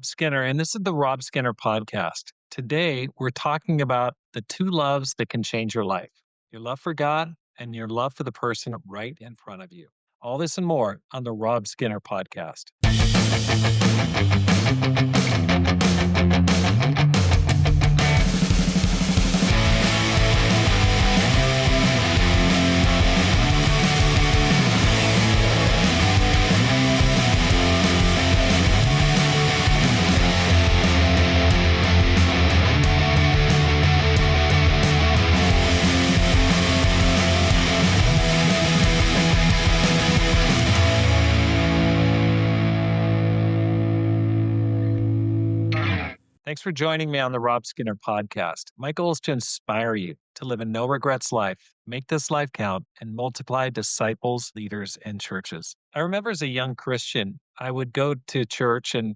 Skinner, and this is the Rob Skinner podcast. Today, we're talking about the two loves that can change your life: your love for God and your love for the person right in front of you. All this and more on the Rob Skinner podcast. Thanks for joining me on the Rob Skinner podcast. My goal is to inspire you to live a no regrets life, make this life count, and multiply disciples, leaders, and churches. I remember as a young Christian, I would go to church and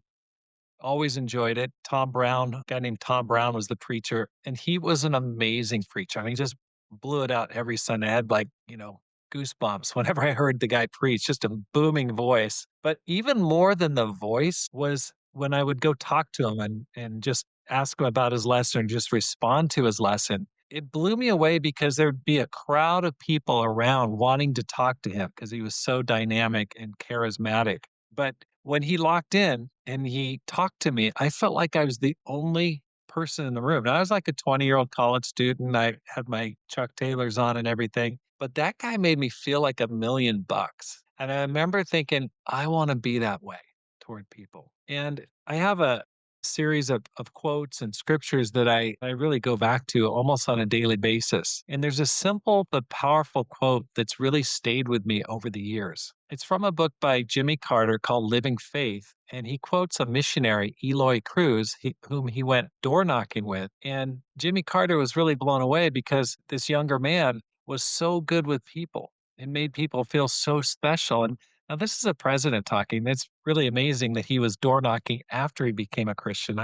always enjoyed it. Tom Brown, a guy named Tom Brown was the preacher, and he was an amazing preacher. I mean, he just blew it out every Sunday. I had goosebumps whenever I heard the guy preach, just a booming voice. But even more than the voice was when I would go talk to him and just ask him about his lesson and just respond to his lesson. It blew me away because there'd be a crowd of people around wanting to talk to him because he was so dynamic and charismatic. But when he locked in and he talked to me, I felt like I was the only person in the room. Now, I was like a 20-year-old college student. I had my Chuck Taylors on and everything, but that guy made me feel like $1,000,000. And I remember thinking, I want to be that way toward people. And I have a series of quotes and scriptures that I really go back to almost on a daily basis. And there's a simple but powerful quote that's really stayed with me over the years. It's from a book by Jimmy Carter called Living Faith. And he quotes a missionary, Eloy Cruz, whom he went door knocking with. And Jimmy Carter was really blown away because this younger man was so good with people and made people feel so special. And now this is a president talking. It's really amazing that he was door knocking after he became a Christian.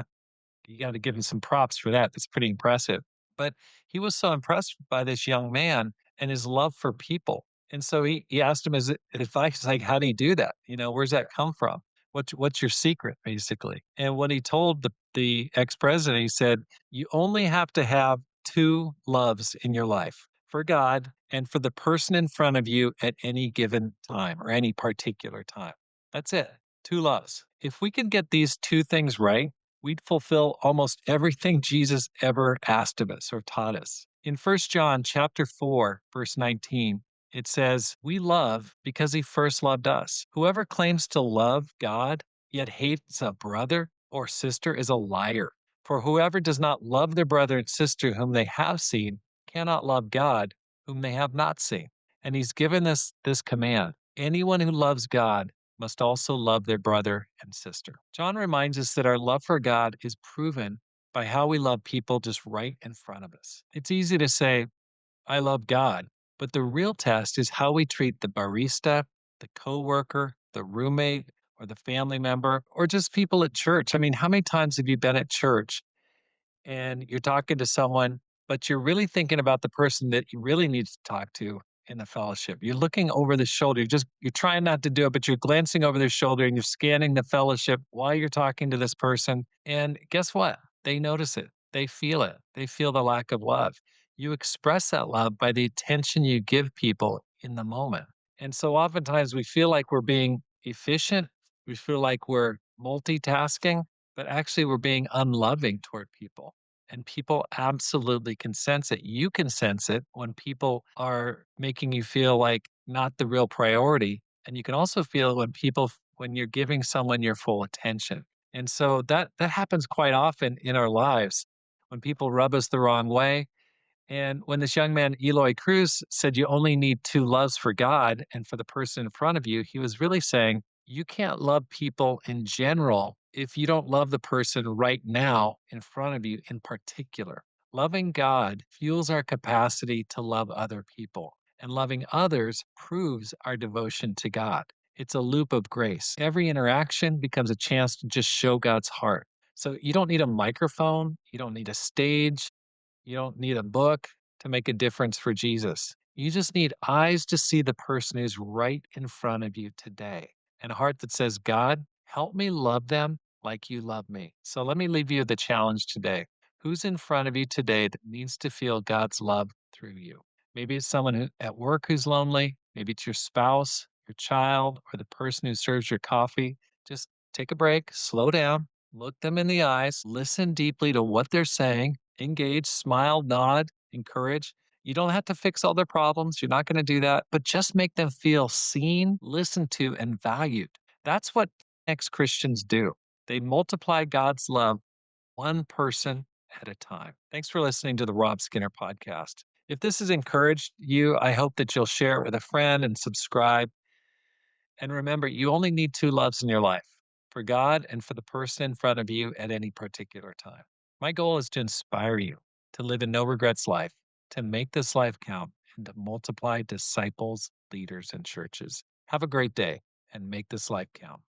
You got to give him some props for that. That's pretty impressive. But he was so impressed by this young man and his love for people. And so he asked him his advice, like, how do you do that? Where's that come from? What's your secret, basically? And when he told the ex-president, he said, you only have to have two loves in your life: for God and for the person in front of you at any given time or any particular time. That's it. Two loves. If we can get these two things right, we'd fulfill almost everything Jesus ever asked of us or taught us. In 1 John chapter 4, verse 19, it says, we love because he first loved us. Whoever claims to love God, yet hates a brother or sister is a liar. For whoever does not love their brother and sister whom they have seen cannot love God whom they have not seen. And he's given us this command: anyone who loves God must also love their brother and sister. John reminds us that our love for God is proven by how we love people just right in front of us. It's easy to say, I love God, but the real test is how we treat the barista, the coworker, the roommate, or the family member, or just people at church. I mean, how many times have you been at church and you're talking to someone, but you're really thinking about the person that you really need to talk to in the fellowship? You're looking over the shoulder. You're trying not to do it, but you're glancing over their shoulder and you're scanning the fellowship while you're talking to this person. And guess what? They notice it. They feel it. They feel the lack of love. You express that love by the attention you give people in the moment. And so oftentimes we feel like we're being efficient. We feel like we're multitasking, but actually we're being unloving toward people. And people absolutely can sense it. You can sense it when people are making you feel like not the real priority. And you can also feel when you're giving someone your full attention. And so that happens quite often in our lives when people rub us the wrong way. And when this young man, Eloy Cruz, said you only need two loves for God and for the person in front of you, he was really saying you can't love people in general if you don't love the person right now in front of you in particular. Loving God fuels our capacity to love other people, and loving others proves our devotion to God. It's a loop of grace. Every interaction becomes a chance to just show God's heart. So you don't need a microphone, you don't need a stage, you don't need a book to make a difference for Jesus. You just need eyes to see the person who's right in front of you today, and a heart that says, God, help me love them like you love me. So let me leave you the challenge today. Who's in front of you today that needs to feel God's love through you? Maybe it's someone at work who's lonely. Maybe it's your spouse, your child, or the person who serves your coffee. Just take a break, slow down, look them in the eyes, listen deeply to what they're saying, engage, smile, nod, encourage. You don't have to fix all their problems. You're not going to do that, but just make them feel seen, listened to, and valued. That's what ex Christians do. They multiply God's love one person at a time. Thanks for listening to the Rob Skinner podcast. If this has encouraged you, I hope that you'll share it with a friend and subscribe. And remember, you only need two loves in your life, for God and for the person in front of you at any particular time. My goal is to inspire you to live a no regrets life, to make this life count, and to multiply disciples, leaders, and churches. Have a great day and make this life count.